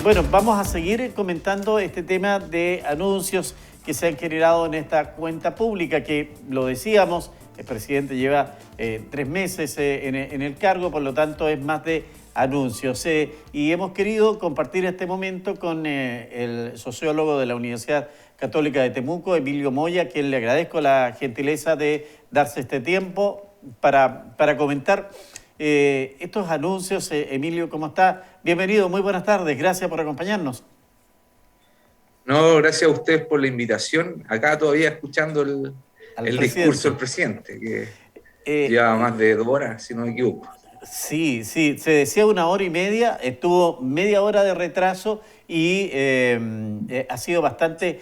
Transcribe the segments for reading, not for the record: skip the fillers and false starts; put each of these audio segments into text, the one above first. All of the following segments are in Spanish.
Bueno, vamos a seguir comentando este tema de anuncios que se han generado en esta cuenta pública, que lo decíamos, el presidente lleva 3 meses en el cargo, por lo tanto es más de anuncios. Y hemos querido compartir este momento con el sociólogo de la Universidad Católica de Temuco, Emilio Moya, a quien le agradezco la gentileza de darse este tiempo para comentar estos anuncios. Emilio, ¿cómo está? Bienvenido, muy buenas tardes, gracias por acompañarnos. No, gracias a ustedes por la invitación. Acá todavía escuchando el discurso del presidente, que lleva más de 2 horas, si no me equivoco. Sí, se decía 1 hora y media, estuvo media hora de retraso y ha sido bastante,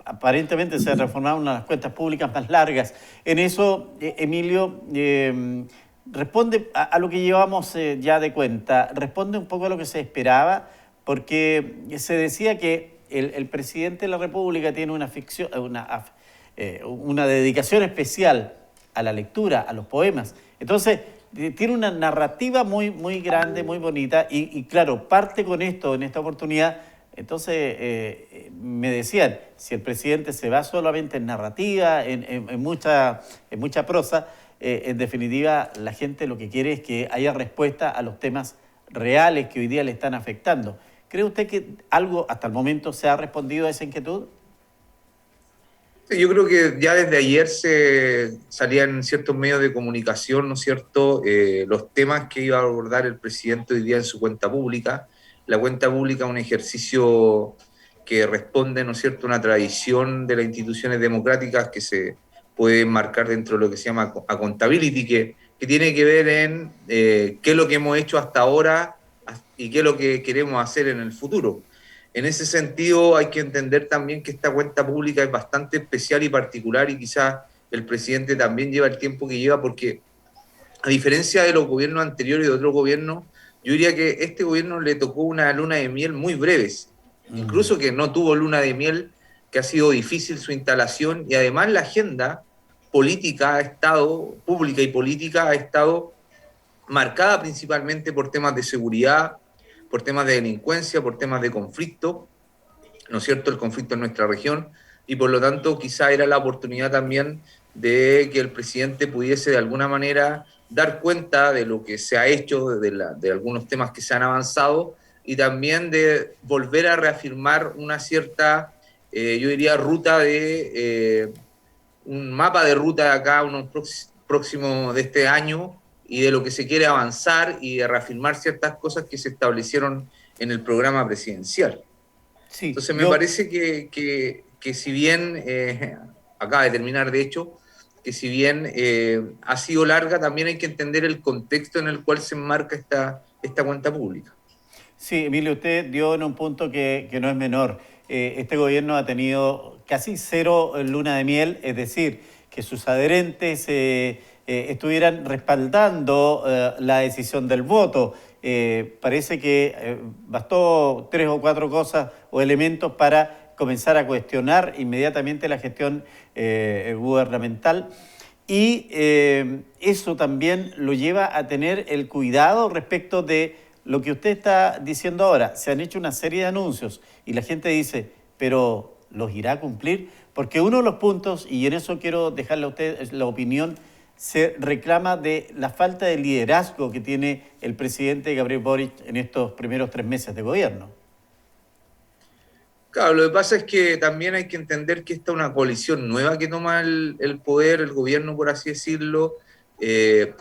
aparentemente se reformaron una de las cuentas públicas más largas. En eso, Emilio, responde a lo que llevamos ya de cuenta, responde un poco a lo que se esperaba, porque se decía que el presidente de la República tiene una dedicación especial a la lectura, a los poemas. Entonces, tiene una narrativa muy, muy grande, muy bonita, y claro, parte con esto, en esta oportunidad. Entonces, me decían, si el presidente se va solamente en narrativa, en mucha prosa, en definitiva, la gente lo que quiere es que haya respuesta a los temas reales que hoy día le están afectando. ¿Cree usted que algo hasta el momento se ha respondido a esa inquietud? Yo creo que ya desde ayer se salían en ciertos medios de comunicación, ¿no es cierto?, los temas que iba a abordar el presidente hoy día en su cuenta pública. La cuenta pública es un ejercicio que responde, ¿no es cierto?, a una tradición de las instituciones democráticas que se puede enmarcar dentro de lo que se llama accountability, que tiene que ver en qué es lo que hemos hecho hasta ahora y qué es lo que queremos hacer en el futuro. En ese sentido, hay que entender también que esta cuenta pública es bastante especial y particular, y quizás el presidente también lleva el tiempo que lleva, porque a diferencia de los gobiernos anteriores y de otros gobiernos, yo diría que este gobierno le tocó una luna de miel muy breves, incluso que no tuvo luna de miel, que ha sido difícil su instalación, y además la agenda política ha estado, pública y política ha estado marcada principalmente por temas de seguridad, por temas de delincuencia, por temas de conflicto, ¿no es cierto?, el conflicto en nuestra región, y por lo tanto quizá era la oportunidad también de que el presidente pudiese de alguna manera dar cuenta de lo que se ha hecho, de algunos temas que se han avanzado, y también de volver a reafirmar una cierta, yo diría, un mapa de ruta de acá, unos próximos de este año, y de lo que se quiere avanzar y de reafirmar ciertas cosas que se establecieron en el programa presidencial. Sí, Entonces me parece que si bien, acaba de terminar de hecho, que si bien ha sido larga, también hay que entender el contexto en el cual se enmarca esta cuenta pública. Sí, Emilio, usted dio en un punto que no es menor. Este gobierno ha tenido casi cero luna de miel, es decir, que sus adherentes estuvieran respaldando la decisión del voto. Parece que bastó 3 o 4 cosas o elementos para comenzar a cuestionar inmediatamente la gestión gubernamental. Y eso también lo lleva a tener el cuidado respecto de lo que usted está diciendo ahora. Se han hecho una serie de anuncios y la gente dice, pero ¿los irá a cumplir? Porque uno de los puntos, y en eso quiero dejarle a usted la opinión, se reclama de la falta de liderazgo que tiene el presidente Gabriel Boric en estos primeros 3 meses de gobierno. Claro, lo que pasa es que también hay que entender que esta es una coalición nueva que toma el poder, el gobierno, por así decirlo,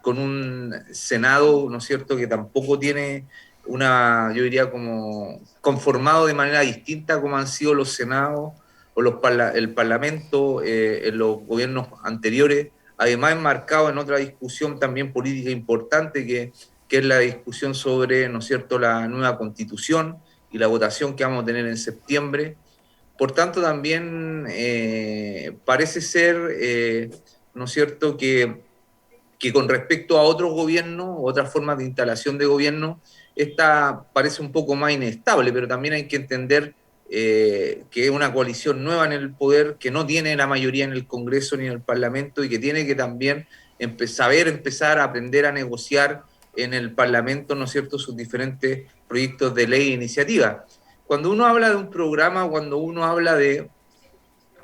con un Senado, ¿no es cierto?, que tampoco tiene yo diría, como conformado de manera distinta como han sido los senados o el Parlamento en los gobiernos anteriores, además enmarcado en otra discusión también política importante, que es la discusión sobre, ¿no es cierto?, la nueva Constitución y la votación que vamos a tener en septiembre. Por tanto, también parece ser, ¿no es cierto?, que con respecto a otros gobiernos, otras formas de instalación de gobierno, esta parece un poco más inestable, pero también hay que entender que es una coalición nueva en el poder, que no tiene la mayoría en el Congreso ni en el Parlamento, y que tiene que también empezar a aprender a negociar en el Parlamento, ¿no es cierto?, sus diferentes proyectos de ley e iniciativas. cuando uno habla de un programa, cuando uno habla de,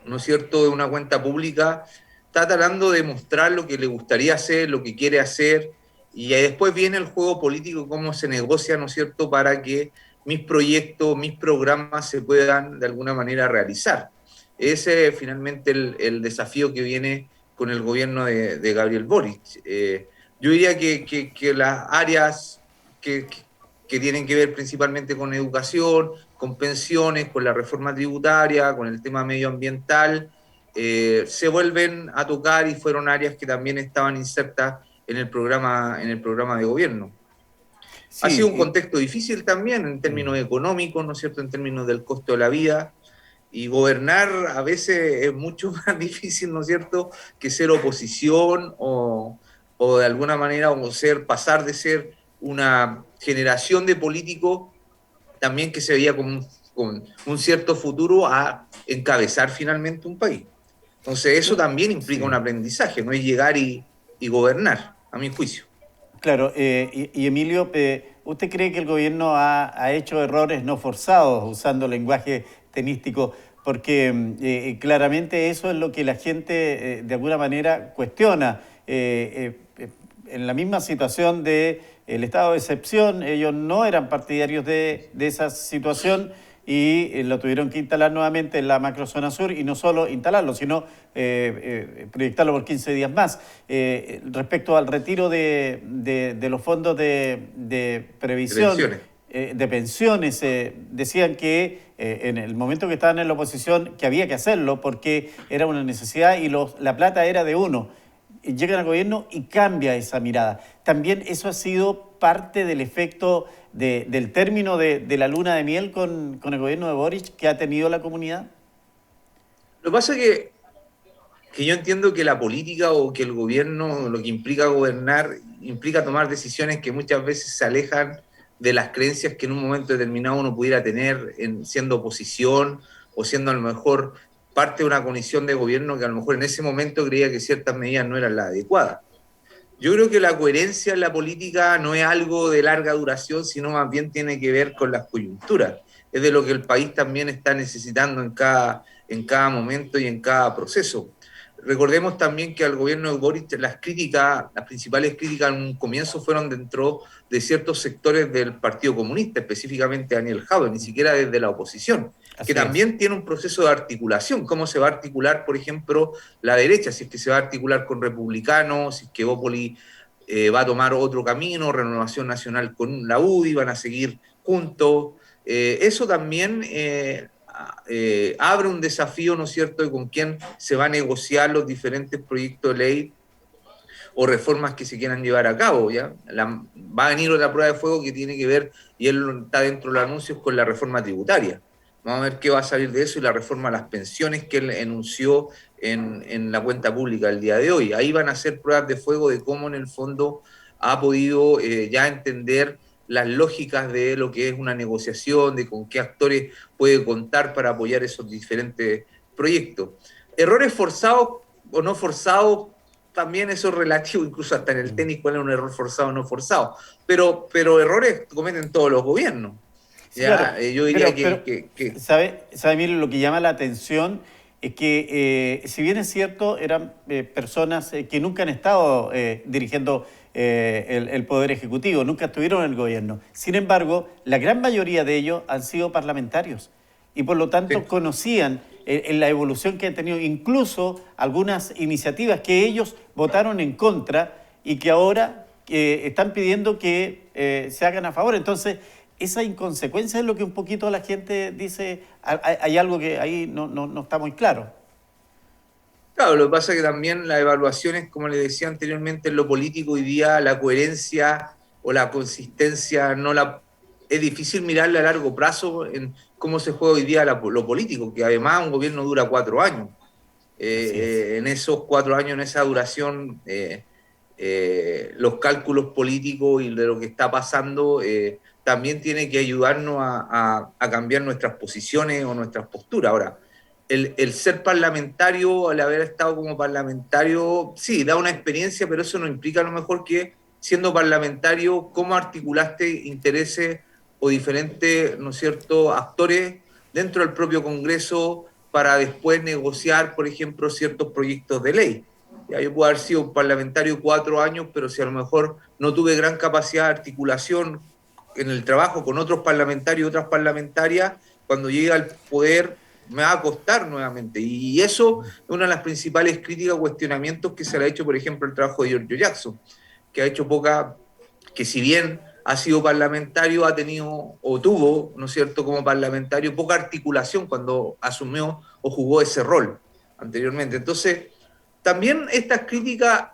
¿no es cierto?, de una cuenta pública, está tratando de mostrar lo que le gustaría hacer, lo que quiere hacer, y después viene el juego político, cómo se negocia, ¿no es cierto?, para que mis proyectos, mis programas se puedan de alguna manera realizar. Ese es finalmente el desafío que viene con el gobierno de Gabriel Boric. Yo diría que las áreas que tienen que ver principalmente con educación, con pensiones, con la reforma tributaria, con el tema medioambiental, se vuelven a tocar y fueron áreas que también estaban insertas en el programa de gobierno. Ha sido un Sí, contexto difícil también en términos económicos, ¿no es cierto?, en términos del costo de la vida, y gobernar a veces es mucho más difícil, ¿no es cierto?, que ser oposición o de alguna manera pasar de ser una generación de políticos también que se veía con un cierto futuro a encabezar finalmente un país. Entonces eso también implica un sí. aprendizaje, no es llegar y gobernar, a mi juicio. Claro, y Emilio, ¿usted cree que el gobierno ha hecho errores no forzados, usando lenguaje tenístico? Porque claramente eso es lo que la gente de alguna manera cuestiona. En la misma situación de el estado de excepción, ellos no eran partidarios de esa situación y lo tuvieron que instalar nuevamente en la macrozona sur, y no solo instalarlo, sino proyectarlo por 15 días más. Respecto al retiro de los fondos de De previsión, pensiones. de pensiones, decían que en el momento que estaban en la oposición que había que hacerlo porque era una necesidad y la plata era de uno. Llegan al gobierno y cambia esa mirada. También eso ha sido parte del efecto del término de la luna de miel con el gobierno de Boric que ha tenido la comunidad. Lo que pasa es que yo entiendo que la política o que el gobierno, lo que implica gobernar, implica tomar decisiones que muchas veces se alejan de las creencias que en un momento determinado uno pudiera tener siendo oposición o siendo a lo mejor parte de una coalición de gobierno que a lo mejor en ese momento creía que ciertas medidas no eran las adecuadas. Yo creo que la coherencia en la política no es algo de larga duración, sino más bien tiene que ver con las coyunturas. Es de lo que el país también está necesitando en cada momento y en cada proceso. Recordemos también que al gobierno de Boric las principales críticas en un comienzo fueron dentro de ciertos sectores del Partido Comunista, específicamente Daniel Jadwe, ni siquiera desde la oposición, que Así es. también tiene un proceso de articulación. ¿Cómo se va a articular, por ejemplo, la derecha? Si es que se va a articular con republicanos, si es que Bópoli va a tomar otro camino, Renovación Nacional con la UDI, van a seguir juntos. Eso también abre un desafío, ¿no es cierto?, de con quién se va a negociar los diferentes proyectos de ley o reformas que se quieran llevar a cabo. ¿Ya? Va a venir otra prueba de fuego que tiene que ver, y él está dentro de los anuncios, con la reforma tributaria. Vamos a ver qué va a salir de eso y la reforma a las pensiones que él enunció en la cuenta pública el día de hoy. Ahí van a ser pruebas de fuego de cómo en el fondo ha podido ya entender las lógicas de lo que es una negociación, de con qué actores puede contar para apoyar esos diferentes proyectos. Errores forzados o no forzados, también eso es relativo, incluso hasta en el tenis, cuál es un error forzado o no forzado. Pero errores cometen todos los gobiernos. Sí, claro, ¿Ya? Yo diría que ¿sabe, Emilio? Lo que llama la atención es que, si bien es cierto, eran personas que nunca han estado dirigiendo el Poder Ejecutivo, nunca estuvieron en el gobierno. Sin embargo, la gran mayoría de ellos han sido parlamentarios y por lo sí. tanto conocían en la evolución que han tenido, incluso algunas iniciativas que ellos votaron en contra y que ahora están pidiendo que se hagan a favor. Entonces, esa inconsecuencia es lo que un poquito la gente dice, hay algo que ahí no está muy claro. Claro, lo que pasa es que también las evaluaciones, como les decía anteriormente, en lo político hoy día la coherencia o la consistencia es difícil mirarla a largo plazo en cómo se juega hoy día lo político, que además un gobierno dura 4 años. Así es. En esos 4 años, en esa duración, los cálculos políticos y de lo que está pasando también tiene que ayudarnos a cambiar nuestras posiciones o nuestras posturas. Ahora, el ser parlamentario, al haber estado como parlamentario, sí, da una experiencia, pero eso no implica a lo mejor que siendo parlamentario, cómo articulaste intereses o diferentes, ¿no es cierto?, actores dentro del propio Congreso para después negociar, por ejemplo, ciertos proyectos de ley. Ya, yo puedo haber sido un parlamentario 4 años, pero si a lo mejor no tuve gran capacidad de articulación en el trabajo con otros parlamentarios y otras parlamentarias, cuando llegue al poder me va a costar nuevamente. Y eso es una de las principales críticas o cuestionamientos que se le ha hecho, por ejemplo, el trabajo de Giorgio Jackson, que ha hecho que si bien ha sido parlamentario, ha tenido o tuvo, ¿no es cierto?, como parlamentario, poca articulación cuando asumió o jugó ese rol anteriormente. Entonces, también estas críticas,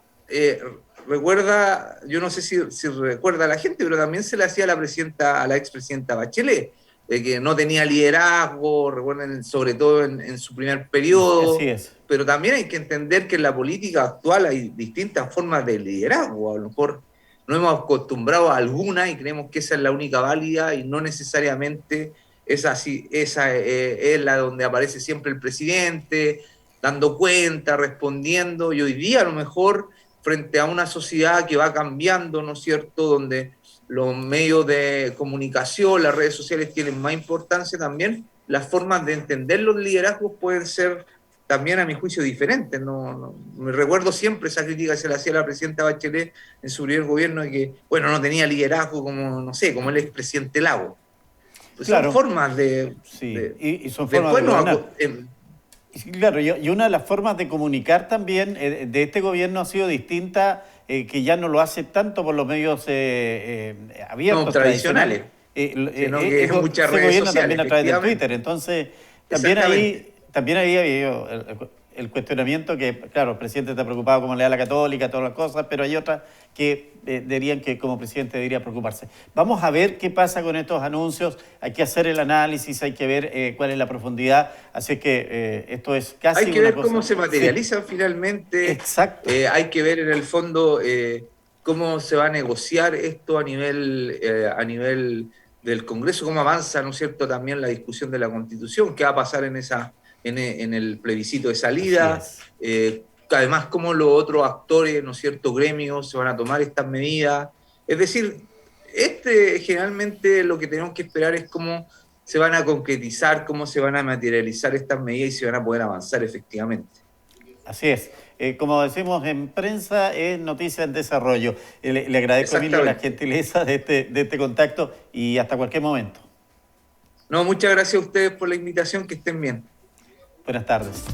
recuerda, yo no sé si recuerda a la gente, pero también se le hacía a la expresidenta Bachelet, de que no tenía liderazgo, recuerden, sobre todo en su primer Así periodo, es. pero también hay que entender que en la política actual hay distintas formas de liderazgo. A lo mejor no hemos acostumbrado a alguna y creemos que esa es la única válida y no necesariamente esa es la donde aparece siempre el presidente, dando cuenta, respondiendo, y hoy día a lo mejor frente a una sociedad que va cambiando, ¿no es cierto?, donde los medios de comunicación, las redes sociales tienen más importancia también, las formas de entender los liderazgos pueden ser también, a mi juicio, diferentes. Me recuerdo siempre esa crítica que se le hacía a la presidenta Bachelet en su primer gobierno de que, bueno, no tenía liderazgo como, no sé, como el expresidente Lago. Pues son Claro, formas sí, y son formas de después gobernar. Sí, claro, y una de las formas de comunicar también de este gobierno ha sido distinta, que ya no lo hace tanto por los medios no, abiertos, tradicionales. tradicionales, sino que es muchas Ese redes gobierno sociales, también a través del efectivamente. Twitter. Entonces, Exactamente. también ahí había el cuestionamiento que, claro, el presidente está preocupado como le da la católica, todas las cosas, pero hay otras que dirían que como presidente debería preocuparse. Vamos a ver qué pasa con estos anuncios, hay que hacer el análisis, hay que ver cuál es la profundidad, así que esto es casi Hay que una ver cosa... cómo se Sí, materializan finalmente, exacto, hay que ver en el fondo cómo se va a negociar esto a nivel del Congreso, cómo avanza, ¿no es cierto?, también la discusión de la Constitución, qué va a pasar en el plebiscito de así salida, es. además cómo los otros actores, ¿no es cierto?, gremios se van a tomar estas medidas. Es decir, generalmente lo que tenemos que esperar es cómo se van a concretizar, cómo se van a materializar estas medidas y se van a poder avanzar efectivamente. Así es. Como decimos en prensa, es noticia en desarrollo. Le agradezco, Emilio, la Exactamente. gentileza de este contacto y hasta cualquier momento. No, muchas gracias a ustedes por la invitación, que estén bien. Buenas tardes.